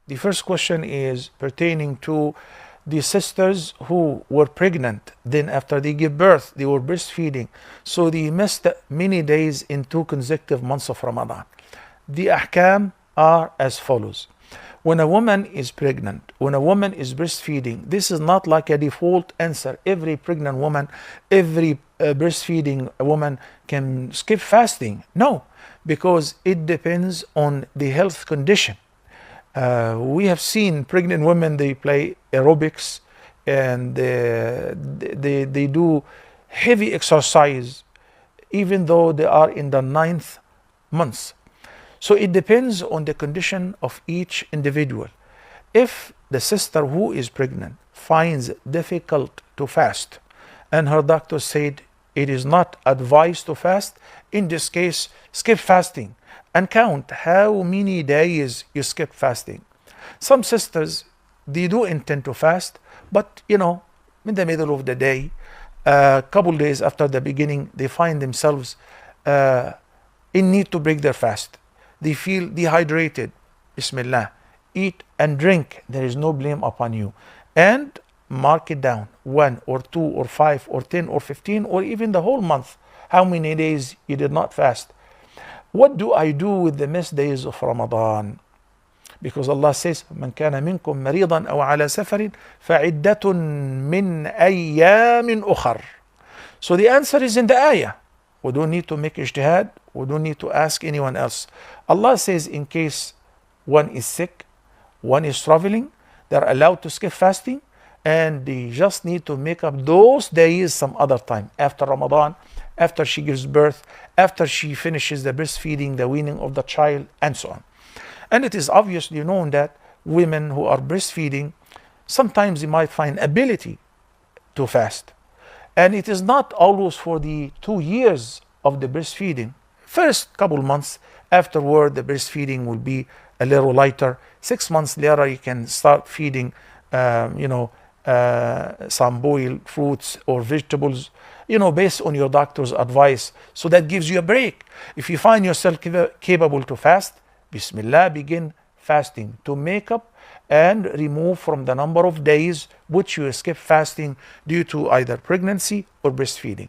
The first question is pertaining to the sisters who were pregnant, then after they give birth, they were breastfeeding, so they missed many days in 2 consecutive months of Ramadan. The ahkam are as follows. When a woman is pregnant, when a woman is breastfeeding, this is not like a default answer. Every pregnant woman, every breastfeeding woman can skip fasting. No, because it depends on the health condition. We have seen pregnant women, they play aerobics and they do heavy exercise even though they are in the 9th month. So it depends on the condition of each individual. If the sister who is pregnant finds difficult to fast and her doctor said it is not advised to fast, in this case, skip fasting and count how many days you skip fasting. Some sisters, they do intend to fast, but in the middle of the day, a couple days after the beginning, they find themselves in need to break their fast. They feel dehydrated. Bismillah. Eat and drink. There is no blame upon you. And mark it down. 1 or 2 or 5 or 10 or 15 or even the whole month. How many days you did not fast. What do I do with the missed days of Ramadan? Because Allah says, من كان منكم مريضا أو على سفر فعدة من أيام أخر. So the answer is in the ayah. We don't need to make ijtihad. We don't need to ask anyone else. Allah says in case one is sick, one is traveling, they're allowed to skip fasting and they just need to make up those days some other time. After Ramadan, after she gives birth, after she finishes the breastfeeding, the weaning of the child, and so on. And it is obviously known that women who are breastfeeding, sometimes they might find ability to fast. And it is not always for the 2 years of the breastfeeding. First couple months, afterward the breastfeeding will be a little lighter. 6 months later you can start feeding some boiled fruits or vegetables, based on your doctor's advice. So that gives you a break. If you find yourself capable to fast, Bismillah, begin fasting to make up and remove from the number of days which you skip fasting due to either pregnancy or breastfeeding.